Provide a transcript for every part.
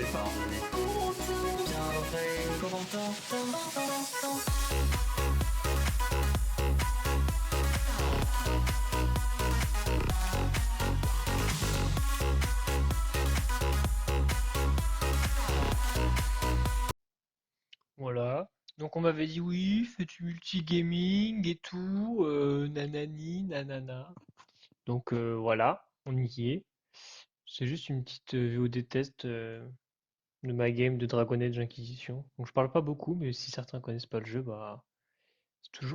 porté par de bienveillants commandants. Voilà. Donc on m'avait dit oui, fais du multigaming et tout, nanani, nanana. Donc voilà, on y est. C'est juste une petite VOD test de ma game de Dragon Age Inquisition. Donc je parle pas beaucoup, mais si certains connaissent pas le jeu, bah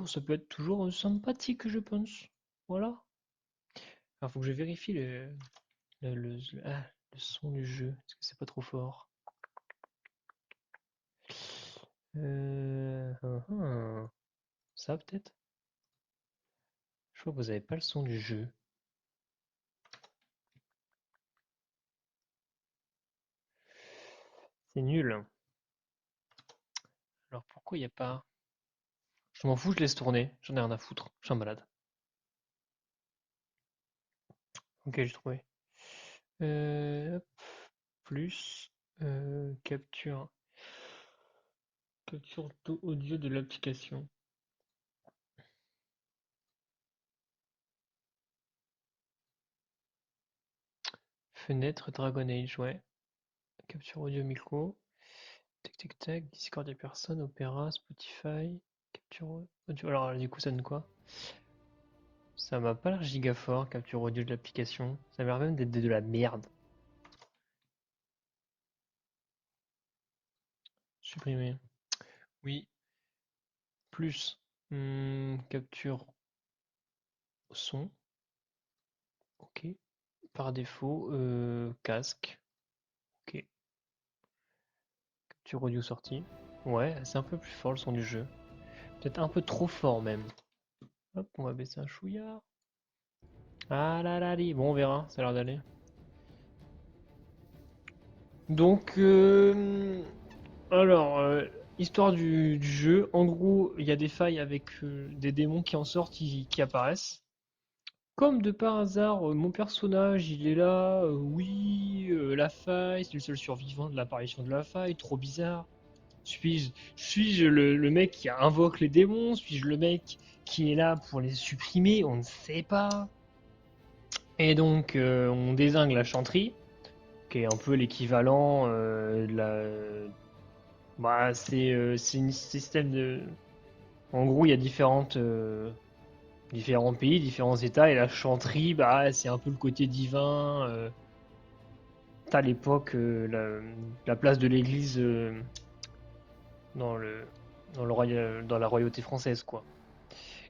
ça peut être toujours sympathique, je pense. Voilà. Alors faut que je vérifie le son du jeu. Est-ce que c'est pas trop fort? Hein, hein. Ça peut-être? Je crois que vous avez pas le son du jeu. C'est nul. Alors pourquoi il n'y a pas... Je m'en fous, je laisse tourner. J'en ai rien à foutre. Je suis un malade. Ok, j'ai trouvé. Hop, plus capture audio de l'application. Fenêtre Dragon Age, ouais. Capture audio micro. Tac tac tac. Discord des personnes, Opera, Spotify. Capture audio. Alors du coup ça donne quoi? Ça m'a pas l'air giga fort, capture audio de l'application. Ça m'a l'air même d'être de la merde. Supprimer. Oui. Plus. Capture son. Ok. Par défaut, casque. Ok. Capture audio sortie. Ouais, c'est un peu plus fort le son du jeu. Peut-être un peu trop fort même. Hop, on va baisser un chouïa. Ah là là, bon, on verra, ça a l'air d'aller. Donc, alors, histoire du jeu. En gros, il y a des failles avec des démons qui en sortent, qui apparaissent. Comme de par hasard, mon personnage, il est là, oui, la faille, c'est le seul survivant de l'apparition de la faille, trop bizarre. Suis-je le mec qui invoque les démons? Suis-je le mec qui est là pour les supprimer? On ne sait pas. Et donc, on dézingue la chanterie, qui est un peu l'équivalent de la. Bah, c'est un système de. En gros, il y a différents pays, différents états, et la chanterie, bah, c'est un peu le côté divin. T'as l'époque, la place de l'église dans le, dans la royauté française, quoi.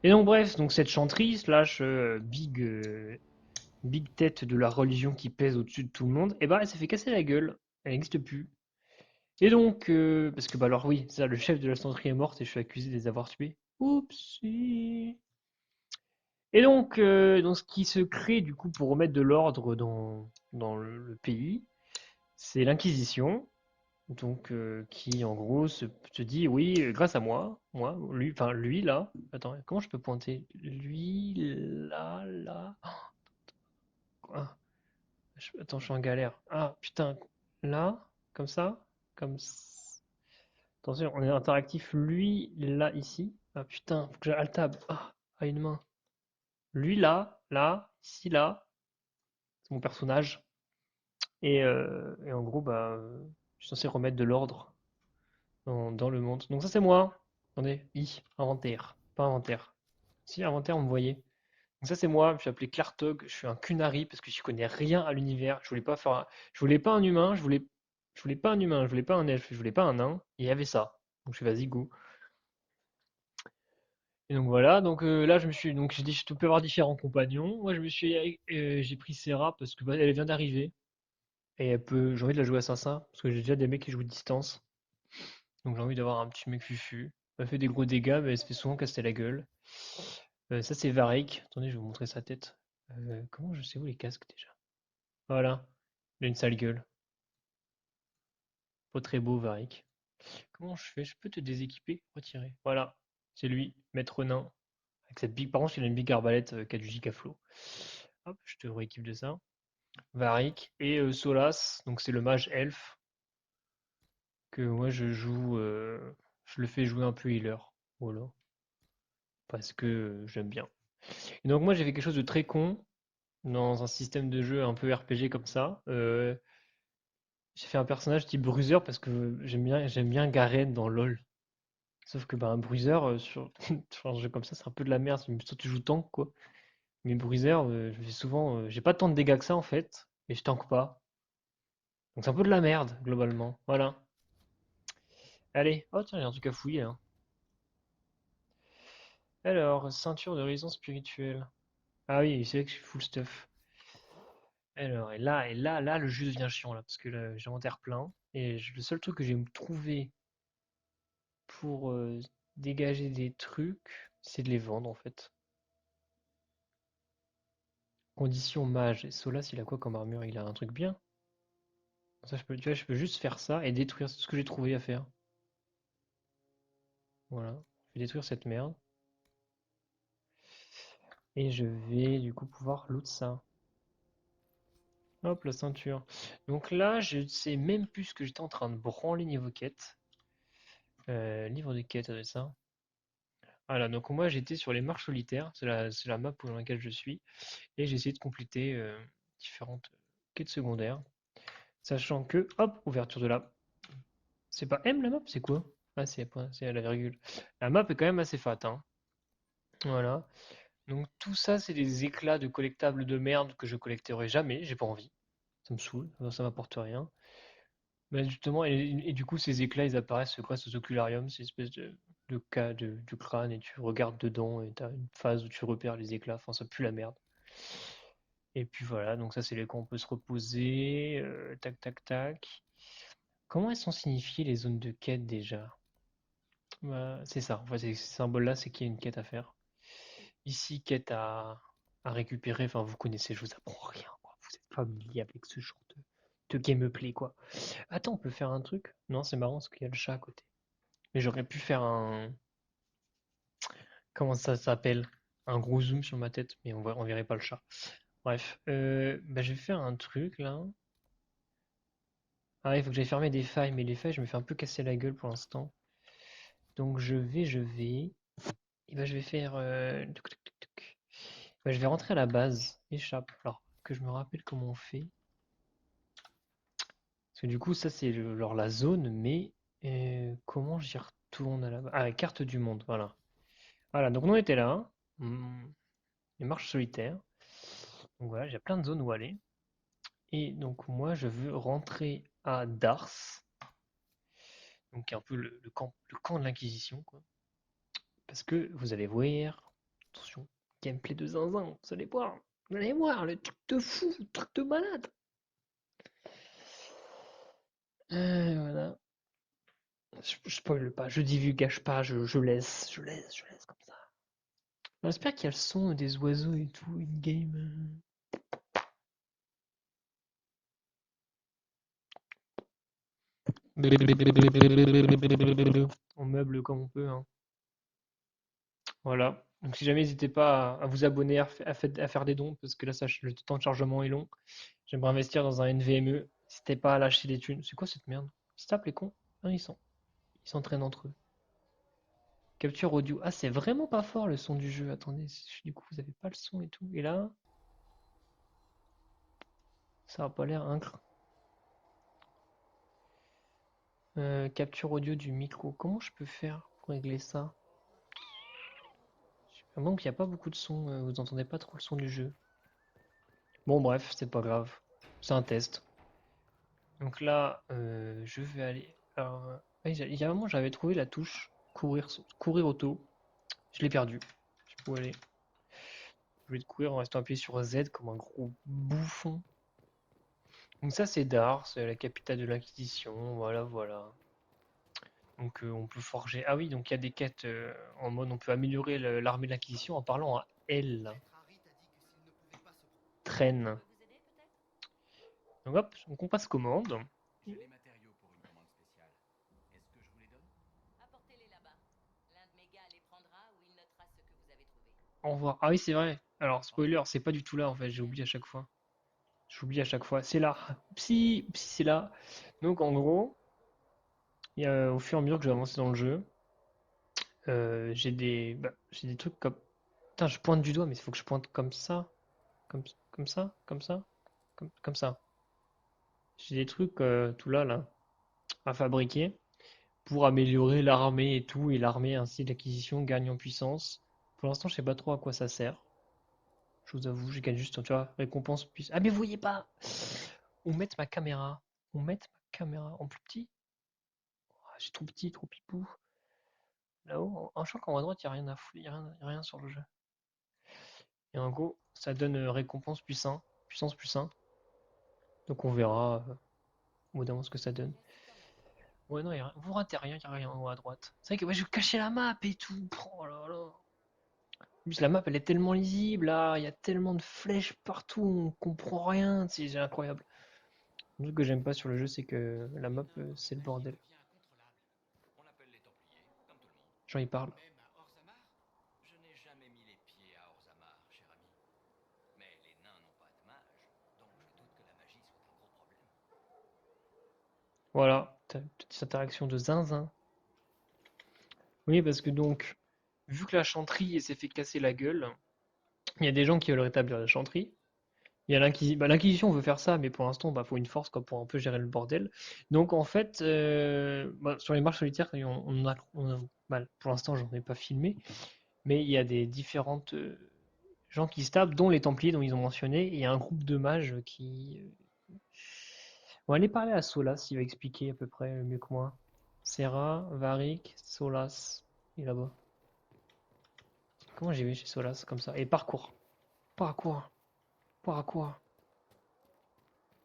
Et donc bref, donc cette chanterie slash big tête de la religion qui pèse au-dessus de tout le monde, et bah elle s'est fait casser la gueule. Elle n'existe plus. Et donc, parce que bah alors oui, ça, le chef de la chanterie est mort et je suis accusé de les avoir tués. Oupsie. Et donc ce qui se crée du coup pour remettre de l'ordre dans le pays, c'est l'Inquisition. Donc qui en gros se dit oui, grâce à moi, lui, enfin lui là. Attends, comment je peux pointer? Lui là. Ah, attends, je suis en galère. Ah, putain, là, comme ça, comme... Attention, on est interactif. Lui, là, ici. Ah, putain, faut que j'ai Alt-Tab. Ah, à une main. Lui, là, ici, là. C'est mon personnage. Et en gros, bah, je suis censé remettre de l'ordre dans le monde. Donc ça, c'est moi. Attendez, inventaire. Pas inventaire. Si, inventaire, on me voyait. Donc ça, c'est moi. Je suis appelé Clartog. Je suis un Kunari parce que je connais rien à l'univers. Je voulais pas un humain. Je voulais pas un humain. Je voulais pas un elfe. Je voulais pas un nain. Et il y avait ça. Donc je fais vas-y, go. Et donc voilà. Donc là, donc j'ai dit, je peux avoir différents compagnons. Moi, j'ai pris Serra parce que bah, elle vient d'arriver et j'ai envie de la jouer assassin parce que j'ai déjà des mecs qui jouent distance. Donc j'ai envie d'avoir un petit mec fufu. Elle fait des gros dégâts, mais elle se fait souvent casser la gueule. Ça, c'est Varric. Attendez, je vais vous montrer sa tête. Comment je sais où les casques déjà? Voilà. Il a une sale gueule. Pas très beau, Varric. Comment je fais? Je peux te déséquiper? Retirer. Voilà. C'est lui, maître nain. Avec cette big... Par contre, il a une big arbalète qui a du gicaflow. Hop, je te rééquipe de ça. Varric et Solas. Donc c'est le mage elfe. que moi je le fais jouer un peu healer. Voilà. Parce que j'aime bien. Et donc moi j'ai fait quelque chose de très con dans un système de jeu un peu RPG comme ça. J'ai fait un personnage type bruiser parce que j'aime bien Garen dans LoL. Sauf que bah, un bruiser sur un jeu comme ça, c'est un peu de la merde. Surtout tu joues tank quoi. Mais bruiser, je fais souvent, j'ai pas tant de dégâts que ça en fait, et je tank pas. Donc c'est un peu de la merde globalement. Voilà. Allez, oh tiens, il y a un truc à fouiller hein. Alors, ceinture de raison spirituelle. Ah oui, c'est vrai que je suis full stuff. Alors, là, le jeu devient chiant là, parce que là, j'ai l'inventaire plein. Et le seul truc que j'ai trouvé pour dégager des trucs, c'est de les vendre en fait. Condition mage. Et Solas, il a quoi comme armure? Il a un truc bien. Ça, tu vois, je peux juste faire ça et détruire tout ce que j'ai trouvé à faire. Voilà. Je vais détruire cette merde. Et je vais du coup pouvoir loot ça. Hop, la ceinture. Donc là, je sais même plus ce que j'étais en train de branler niveau quête. Livre de quête, ça doit être ça. Voilà, donc moi j'étais sur les marches solitaires, c'est la map dans laquelle je suis, et j'ai essayé de compléter différentes quêtes secondaires, sachant que, hop, ouverture de la... C'est pas M la map, c'est quoi? Ah c'est la virgule. La map est quand même assez fat, hein. Voilà. Donc tout ça, c'est des éclats de collectables de merde que je collecterai jamais, j'ai pas envie. Ça me saoule, ça m'apporte rien. Mais justement, et du coup, ces éclats, ils apparaissent grâce aux oculariums, ces espèces de cas du crâne, et tu regardes dedans, et t'as une phase où tu repères les éclats, enfin, ça pue la merde. Et puis voilà, donc ça, c'est les cas où on peut se reposer, tac, tac, tac. Comment elles sont signifiées les zones de quête déjà? Bah, c'est ça, en fait, ces symboles-là, c'est qu'il y a une quête à faire. Ici, quête à récupérer, enfin, vous connaissez, je vous apprends rien, quoi. Vous êtes familier avec ce genre de gameplay, quoi. Attends, on peut faire un truc? Non, c'est marrant parce qu'il y a le chat à côté. Mais j'aurais pu faire un... Comment ça s'appelle? Un gros zoom sur ma tête, mais on verrait pas le chat. Bref, bah, je vais faire un truc là. Ah, il faut que j'aille fermer des failles, mais les failles, je me fais un peu casser la gueule pour l'instant. Donc je vais. Et bah, je vais faire. Tuc. Bah, je vais rentrer à la base. Échappe. Alors, que je me rappelle comment on fait. Parce que du coup, ça, c'est la zone, mais comment j'y retourne à la base? Ah, carte du monde, voilà. Voilà, donc nous on était là, hein. Les marches solitaires. Donc voilà, j'ai plein de zones où aller. Et donc moi, je veux rentrer à Dars, donc un peu le camp de l'Inquisition, quoi. Parce que vous allez voir, attention, gameplay de zinzin, vous allez voir, le truc de fou, le truc de malade. Voilà. Je spoil pas, je divulgage pas, je laisse comme ça. J'espère qu'il y a le son des oiseaux et tout, in-game. On meuble comme on peut, hein. Voilà. Donc si jamais n'hésitez pas à vous abonner, à faire des dons, parce que là le temps de chargement est long. J'aimerais investir dans un NVMe. N'hésitez pas à lâcher des thunes. C'est quoi cette merde? Ils se tapent les cons? Ah, ils s'entraînent entre eux. Capture audio. Ah, c'est vraiment pas fort le son du jeu. Attendez, du coup vous avez pas le son et tout. Et là, ça a pas l'air incre. Capture audio du micro. Comment je peux faire pour régler ça? Donc il n'y a pas beaucoup de son. Vous entendez pas trop le son du jeu. Bon bref, c'est pas grave. C'est un test. Donc là, je vais aller. Alors, il y a un moment, j'avais trouvé la touche courir auto. Je l'ai perdu. Je peux aller. Je vais courir en restant appuyé sur Z comme un gros bouffon. Donc ça, c'est Dar, c'est la capitale de l'Inquisition. Voilà, voilà. Donc on peut forger. Ah oui, donc il y a des quêtes en mode on peut améliorer l'armée de l'Inquisition en parlant à elle. Traîne. Donc hop, donc on passe commande. J'ai les matériaux pour une commande spéciale. Est-ce que je vous les donne? Apportez-les là-bas. L'un de mes gars les prendra ou il notera ce que vous avez trouvé. Au revoir. Ah oui, c'est vrai. Alors, spoiler, c'est pas du tout là en fait, j'ai oublié à chaque fois. J'oublie à chaque fois. C'est là. Psy, c'est là. Donc en gros, Au fur et à mesure que je vais avancer dans le jeu, j'ai des trucs comme... Putain, je pointe du doigt, mais il faut que je pointe comme ça, comme ça, comme ça, comme ça. J'ai des trucs tout là, à fabriquer pour améliorer l'armée et tout, et l'armée ainsi l'acquisition gagne en puissance. Pour l'instant, je sais pas trop à quoi ça sert. Je vous avoue, je gagne juste, tu vois, récompense puissance. Ah mais vous voyez pas! Où mettre ma caméra? Où mettre ma caméra? En plus petit? Ah, j'ai trop petit, trop pipou. Là-haut, je crois qu'en haut à droite, il n'y a rien à foutre, y a rien sur le jeu. Et en gros, ça donne récompense puissance, puissance plus 1. Donc on verra au bout d'un moment ce que ça donne. Ouais, non, vous ratez rien, il n'y a rien en haut à droite. C'est vrai que ouais, je cachais la map et tout. Oh là là. En plus, la map, elle est tellement lisible, là. Il y a tellement de flèches partout, on comprend rien. C'est incroyable. Le truc que j'aime pas sur le jeu, c'est que la map, c'est le bordel. Devient incontrôlable. On l'appelle les Templiers, comme tout le monde. J'en y parle. Même à Orzammar? Je n'ai jamais mis les pieds à Orzammar, cher ami. Mais les nains n'ont pas de mage, donc je doute que la magie soit un gros problème. Voilà, petite interaction de zinzin. Oui, parce que donc, vu que la chanterie s'est fait casser la gueule, il y a des gens qui veulent rétablir la chanterie. Il y a l'Inquisition veut faire ça, mais pour l'instant, bah, faut une force quoi, pour un peu gérer le bordel. Donc en fait, sur les marches solitaires, bah, pour l'instant, j'en ai pas filmé, mais il y a des différentes gens qui se tapent, dont les Templiers dont ils ont mentionné, et il y a un groupe de mages qui... On va aller parler à Solas, il va expliquer à peu près mieux que moi. Serra, Varric, Solas, il est là-bas. Comment j'y vais chez Solas comme ça? Et parcours. Parcours. Parcours.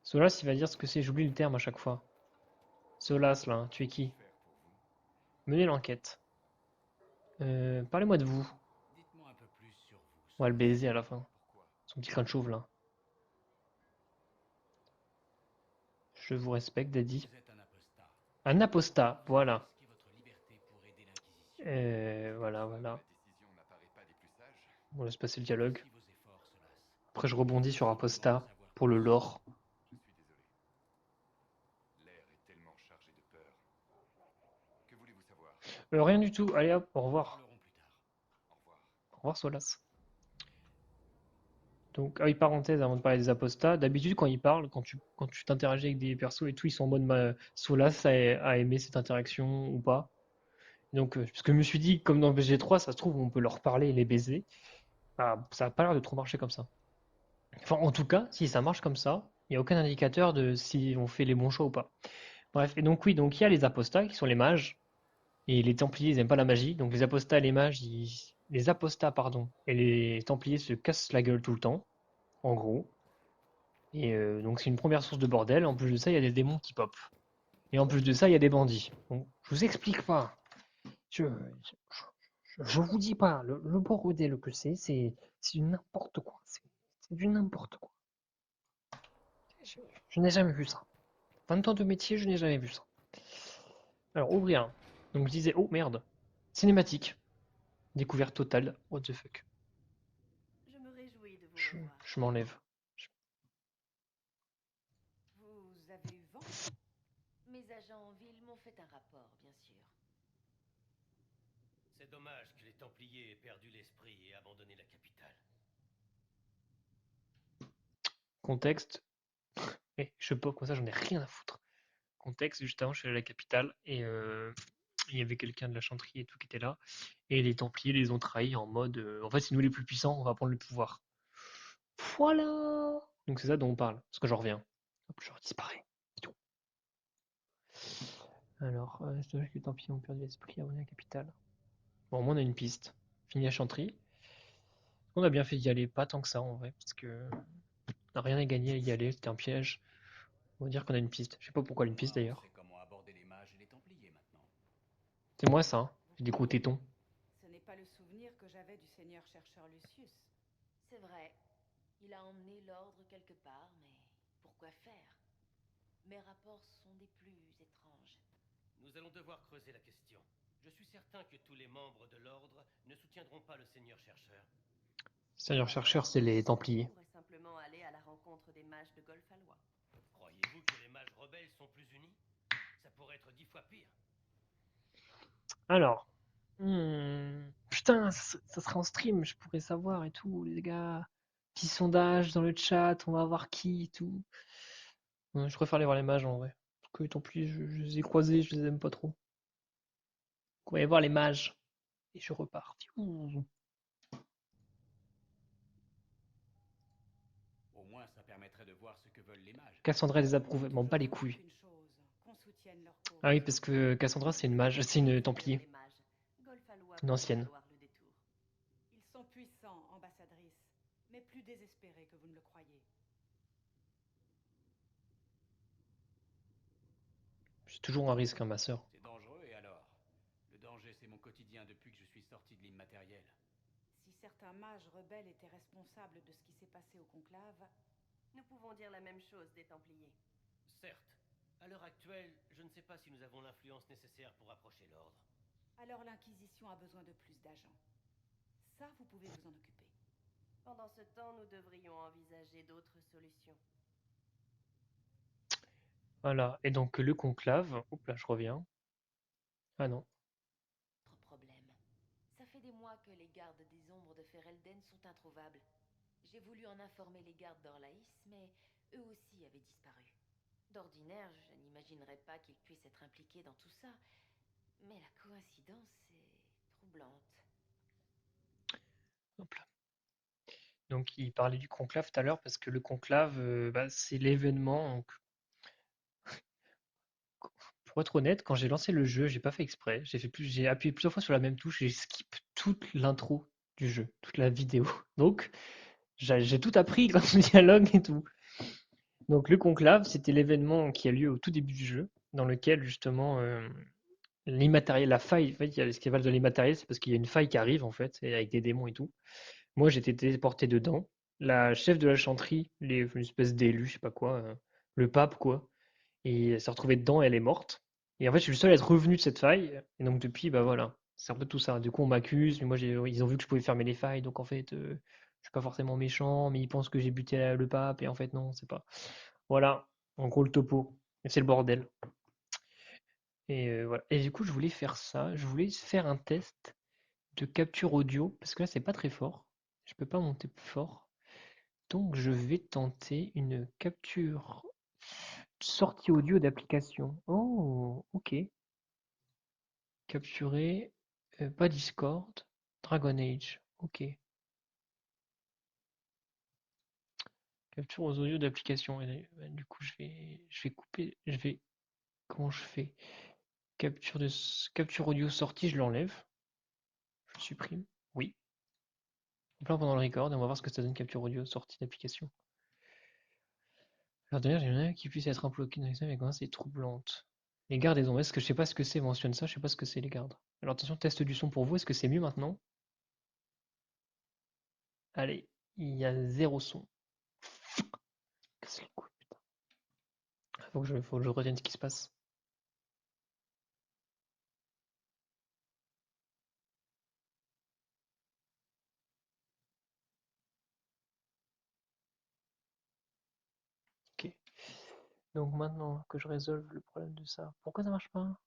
Solas, il va dire ce que c'est, j'oublie le terme à chaque fois. Solas, là, tu es qui? Menez l'enquête. Parlez-moi de vous. Dites-moi un peu plus sur vous. On va le Solas. baiser à la fin. Pourquoi? Son petit crâne chauve, là. Je vous respecte, Daddy. Vous êtes un apostat. Un apostat, Vous avez voilà. risqué votre liberté pour aider l'Inquisition. Voilà, voilà. La décision n'apparaît pas des plus sages. On laisse passer le dialogue. Poursuivez vos efforts, Solas. Après, je rebondis sur Nous devons en apostat savoir pour le plus. lore. Je suis désolé. L'air est tellement chargé de peur. Que voulez-vous savoir? Rien du tout. Allez hop, au Nous en revoir. parlerons plus tard. Au revoir. Au revoir, Solas. Donc, ah oui, parenthèse avant de parler des apostats. D'habitude, quand ils parlent, quand tu t'interagis avec des persos et tout, ils sont en mode Solas a aimé cette interaction ou pas. Donc, parce que je me suis dit, comme dans BG3, ça se trouve, on peut leur parler et les baiser. Ah, ça n'a pas l'air de trop marcher comme ça. Enfin, en tout cas, si ça marche comme ça, il n'y a aucun indicateur de si on fait les bons choix ou pas. Bref, et donc oui, donc il y a les apostats qui sont les mages, et les templiers, ils n'aiment pas la magie. Donc les apostats et les mages, les apostats, pardon, et les templiers se cassent la gueule tout le temps, en gros. Et donc c'est une première source de bordel. En plus de ça, il y a des démons qui pop. Et en plus de ça, il y a des bandits. Donc, je vous explique pas. Je vous dis pas, le bordel que c'est du n'importe quoi. C'est du n'importe quoi. Je n'ai jamais vu ça. 20 ans de métier, je n'ai jamais vu ça. Alors, ouvrir. Donc, je disais, oh merde. Cinématique. Découverte totale. What the fuck. Je me réjouis de vous Je, revoir. je m'enlève. Vous avez eu vent? Mes agents en ville m'ont fait un rapport, bien sûr. C'est dommage que les Templiers aient perdu l'esprit et abandonné la capitale. Contexte. Je pop comme ça, j'en ai rien à foutre. Contexte, juste avant, je suis allé à la capitale et il y avait quelqu'un de la chanterie et tout qui était là. Et les Templiers les ont trahis en mode en fait, c'est nous les plus puissants, on va prendre le pouvoir. Voilà! Donc c'est ça dont on parle, parce que j'en reviens. Hop, je disparais. C'est tout. Alors, c'est dommage que les Templiers ont perdu l'esprit avant la capitale. Bon, au moins on a une piste. Fini la chanterie. On a bien fait d'y aller, pas tant que ça en vrai, parce que on n'a rien à gagner à y aller, c'était un piège. On va dire qu'on a une piste. Je sais pas pourquoi une piste Moi, on d'ailleurs. sait comment aborder les mages et les Templiers maintenant. C'est moi ça, hein. J'ai des gros tétons. Ce n'est pas le souvenir que j'avais du seigneur chercheur Lucius. C'est vrai, il a emmené l'ordre quelque part, mais pourquoi faire? Mes rapports sont des plus étranges. Nous allons devoir creuser la question. Je suis certain que tous les membres de l'ordre ne soutiendront pas le Seigneur chercheur. Seigneur chercheur, c'est les Templiers. On pourrait simplement aller à la rencontre des mages de Golfalois. Croyez-vous que les mages rebelles sont plus unis? Ça pourrait être 10 fois pire. Alors. Putain, ça sera en stream, je pourrais savoir et tout, les gars. Petit sondage dans le chat, on va voir qui et tout. Je préfère aller voir les mages en vrai. Parce que tant pis, je les ai croisés, je les aime pas trop. On va aller voir les mages. Et je repars. Ouh. Au moins, ça permettrait de voir ce que veulent les mages. Cassandra les Ils approuve, n'ont m'en bat les toujours voulu couilles. qu'une chose, qu'on soutienne leur cause. Ah oui, parce que Cassandra c'est une mage, c'est une templier. Une ancienne. Ils sont puissants, ambassadrice, mais plus désespérés que vous ne le croyez. C'est toujours un risque, hein, ma sœur. C'est dangereux, et alors? Le danger, c'est mon quotidien depuis que je suis sorti de l'immatériel. Si certains mages rebelles étaient responsables de ce qui s'est passé au conclave, Nous pouvons dire la même chose des Templiers. Certes, à l'heure actuelle, je ne sais pas si nous avons l'influence nécessaire pour approcher l'ordre. alors l'Inquisition a besoin de plus d'agents. Ça, vous pouvez vous en occuper. Pendant ce temps, nous devrions envisager d'autres solutions. Voilà, et donc le conclave. Hop là, je reviens. Ah non. Autre problème. Ça fait des mois que les gardes des ombres de Ferelden sont introuvables. J'ai voulu en informer les gardes d'Orlaïs, mais eux aussi avaient disparu. D'ordinaire, je n'imaginerais pas qu'ils puissent être impliqués dans tout ça. Mais la coïncidence est troublante. Hop là. Donc il parlait du conclave tout à l'heure parce que le conclave, c'est l'événement. Donc, pour être honnête, quand j'ai lancé le jeu, j'ai pas fait exprès. J'ai appuyé plusieurs fois sur la même touche et j'ai skip toute l'intro du jeu, toute la vidéo. Donc j'ai tout appris grâce au dialogue et tout. Donc le conclave, c'était l'événement qui a lieu au tout début du jeu, dans lequel justement l'immatériel, la faille, en fait, il y a l'esclavage de l'immatériel, c'est parce qu'il y a une faille qui arrive en fait, et avec des démons et tout. Moi, j'étais téléporté dedans. La chef de la chanterie, une espèce d'élu, je sais pas quoi, le pape quoi, et elle s'est retrouvée dedans, elle est morte. Et en fait, je suis le seul à être revenu de cette faille, et donc depuis, bah voilà, c'est un peu tout ça. Du coup, on m'accuse, mais moi, ils ont vu que je pouvais fermer les failles, donc en fait, je suis pas forcément méchant, mais ils pensent que j'ai buté le pape, et en fait, non, c'est pas. Voilà, en gros, le topo. Et c'est le bordel. Et voilà. Et du coup, je voulais faire ça. Je voulais faire un test de capture audio, parce que là, c'est pas très fort. Je peux pas monter plus fort. Donc, je vais tenter une capture sortie audio d'application. Oh, ok. Capturer, pas Discord, Dragon Age. Ok. Capture aux audio d'application. Du coup, je vais couper. Comment je fais? Capture audio sortie, je l'enlève. Je le supprime. Oui. Plein pendant le record et on va voir ce que ça donne capture audio sortie d'application. Alors d'ailleurs, j'aimerais qui puisse être imploqué dans l'examen avec moi, c'est troublante. Les gardes des ombres, est-ce que je sais pas ce que c'est, mentionne ça, je sais pas ce que c'est les gardes. Alors attention, test du son pour vous, est-ce que c'est mieux maintenant? Allez, il y a zéro son. Casse les couilles, putain. Faut que je retienne ce qui se passe. Ok. Donc maintenant que je résolve le problème de ça, pourquoi ça marche pas?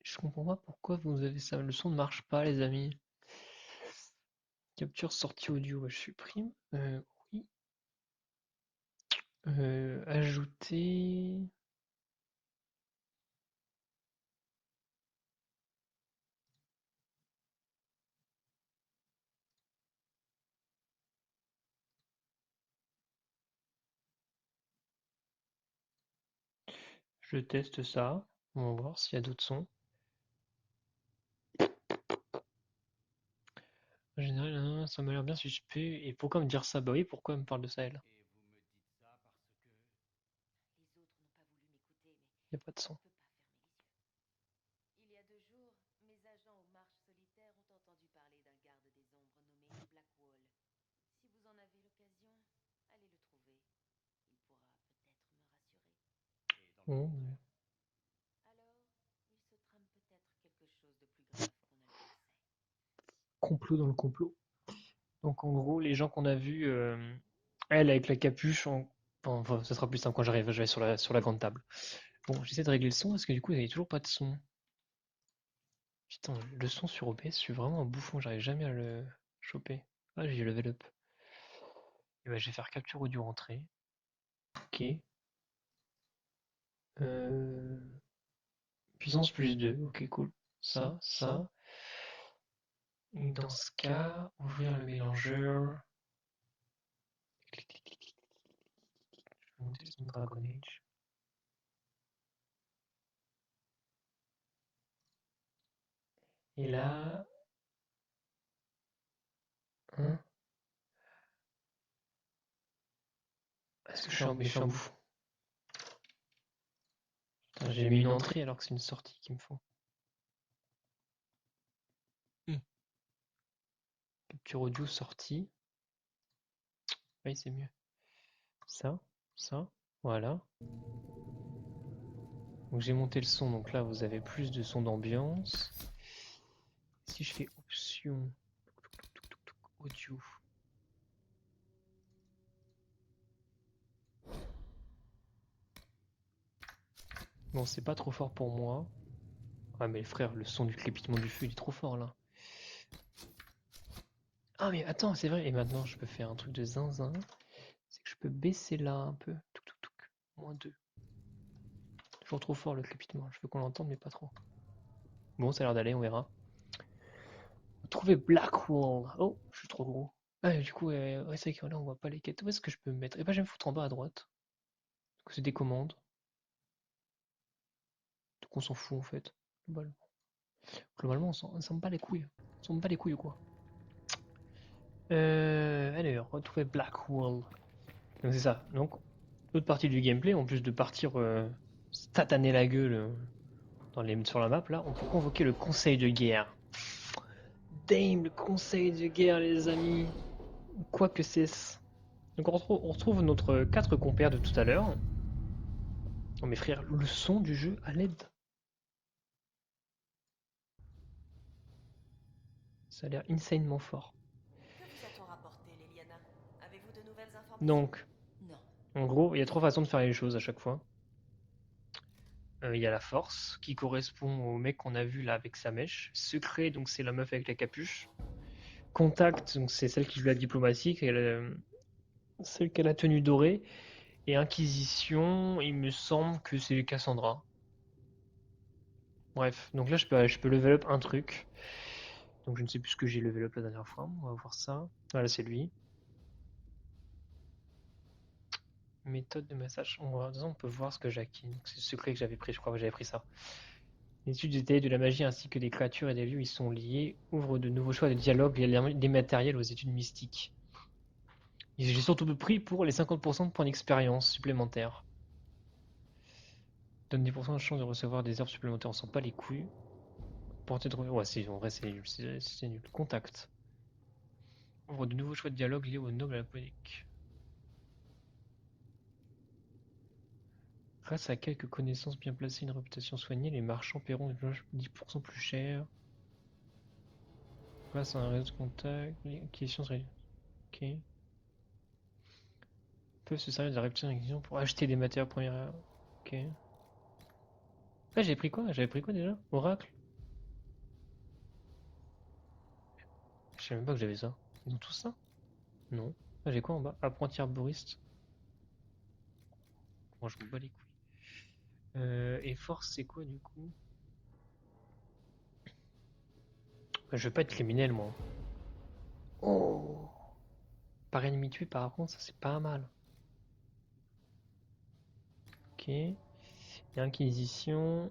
Je comprends pas pourquoi vous avez ça. Le son ne marche pas, les amis. Capture sortie audio, je supprime. Oui. Ajouter. Je teste ça. On va voir s'il y a d'autres sons. En général, ça m'a l'air bien suspect. Et pourquoi me dire ça? Bah oui, pourquoi elle me parle de ça, elle? Et vous me dites ça parce que... Les autres n'ont pas voulu m'écouter, Il n'y a pas de mais je son. ne peux pas fermer les yeux. Il y a 2 jours, mes agents aux marches solitaires ont entendu parler d'un garde des ombres nommé Blackwall. Si vous en avez l'occasion, allez le trouver. Il pourra peut-être me rassurer. Et dans le Oh. contraire. Alors, il se trame peut-être quelque chose de plus grave qu'on ne le pensait. Complot dans le complot. Donc en gros, les gens qu'on a vus, elle avec la capuche, Bon, enfin, ça sera plus simple quand j'arrive sur la grande table. Bon, j'essaie de régler le son parce que du coup, il n'y a toujours pas de son. Putain, le son sur OBS, je suis vraiment un bouffon, j'arrive jamais à le choper. Ah, j'ai level up. Et bah, je vais faire capture audio entrée. Ok. Euh, Puissance plus 2. Ok, cool. Ça. Et dans ce cas, ouvrir le mélangeur. Clic, clic, clic, clic. Je vais monter le son de Dragon Age. Et là. Hein? Est-ce que je suis un bouffon? Putain, j'ai mis une entrée alors que c'est une sortie qu'il me faut. Capture audio sortie. Oui, c'est mieux. Ça, voilà. Donc j'ai monté le son, donc là vous avez plus de son d'ambiance. Si je fais option audio. Bon, c'est pas trop fort pour moi. Ouais, mais frère, le son du crépitement du feu, il est trop fort là. Ah, mais attends, c'est vrai. Et maintenant, je peux faire un truc de zinzin. C'est que je peux baisser là un peu. Touc, touc, touc. -2. Toujours trop fort le crépitement. Je veux qu'on l'entende, mais pas trop. Bon, ça a l'air d'aller, on verra. Trouver Blackwall. Oh, je suis trop gros. Ah, du coup, ouais, c'est vrai que là, on voit pas les quêtes. Où est-ce que je peux me mettre? Eh ben, je vais me foutre en bas à droite. Donc, c'est des commandes. Donc, on s'en fout en fait. Globalement, on s'en bat les couilles. On s'en bat les couilles ou quoi? Allez, retrouver Blackwall. Donc, c'est ça. Donc, l'autre partie du gameplay, en plus de partir se tataner la gueule sur la map, là, on peut convoquer le conseil de guerre. Damn, le conseil de guerre, les amis. Quoi que c'est. Donc on retrouve notre 4 compères de tout à l'heure. Oh mes frères, le son du jeu à l'aide. Ça a l'air insanement fort. Que vous a-t-on rapporté, Liliana? Avez-vous de nouvelles informations? Donc, Non. en gros, il y a 3 façons de faire les choses à chaque fois. Il y a la force, qui correspond au mec qu'on a vu là avec sa mèche. Secret, donc c'est la meuf avec la capuche. Contact, donc c'est celle qui joue la diplomatie, celle qui a la tenue dorée. Et Inquisition, il me semble que c'est Cassandra. Bref, donc là je peux level up un truc. Donc je ne sais plus ce que j'ai level up la dernière fois. On va voir ça. Voilà, c'est lui. Méthode de massage. On peut voir ce que j'ai acquis. C'est le secret que j'avais pris, je crois que j'avais pris ça. L'étude détaillée de la magie ainsi que des créatures et des lieux où ils sont liés ouvre de nouveaux choix de dialogue et des matériels aux études mystiques. J'ai surtout pris pour les 50% de points d'expérience supplémentaires. Donne 10% de chance de recevoir des herbes supplémentaires, on sent pas les couilles. Portée de... Ouais, en vrai c'est nul, c'est nul. Contact. Ouvre de nouveaux choix de dialogue liés aux nobles et à la politique. Grâce à quelques connaissances bien placées et une réputation soignée, les marchands paieront 10% plus cher. Grâce à un réseau de contacts, les acquisitions seraient... Ok. Peuvent se servir de la réputation d'acquisition pour acheter des matières premières. Ok. Ah, j'ai pris quoi? J'avais pris quoi déjà? Oracle? Je savais même pas que j'avais ça. Ils ont tous ça? Non. Ah, j'ai quoi en bas? Apprenti arboriste. Moi, je me bats les couilles. Et force, c'est quoi du coup? Bah, je veux pas être criminel, moi. Oh! Par ennemi tué, par contre, ça c'est pas mal. Ok. Et Inquisition.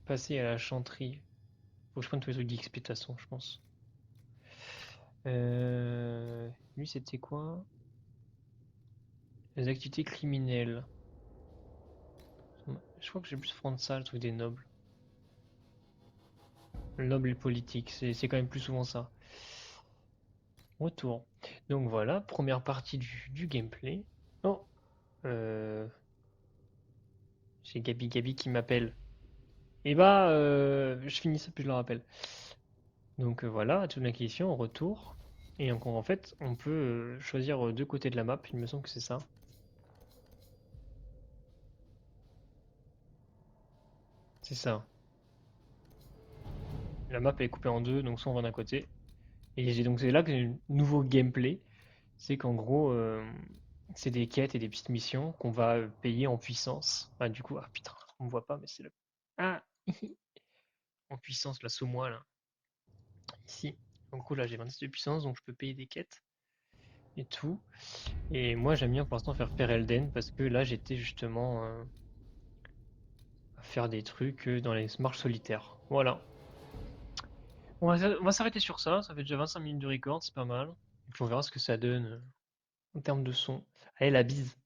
Passer à la chanterie. Faut que je prenne tous les trucs d'XP de toute façon, je pense. Lui, c'était quoi? Les activités criminelles. Je crois que j'ai plus prendre ça, le truc des nobles. Le noble et politique, c'est quand même plus souvent ça. Retour. Donc voilà, première partie du gameplay. Oh, j'ai Gabi qui m'appelle. Et bah, je finis ça puis je le rappelle. Donc voilà, toute la question, retour. Et donc, en fait, on peut choisir deux côtés de la map, il me semble que c'est ça. C'est ça. La map est coupée en deux, donc soit on va d'un côté. Donc c'est là que le nouveau gameplay, c'est qu'en gros, c'est des quêtes et des petites missions qu'on va payer en puissance. Ah, du coup, ah putain, on me voit pas, mais c'est le... Ah, en puissance, la saumois là, ici. Donc, du coup, là j'ai 26 de puissance, donc je peux payer des quêtes et tout. Et moi j'aime bien pour l'instant faire Perelden parce que là j'étais justement à faire des trucs dans les marches solitaires. Voilà. On va s'arrêter sur ça, ça fait déjà 25 minutes de record, c'est pas mal. Et puis on verra ce que ça donne en termes de son. Allez, la bise.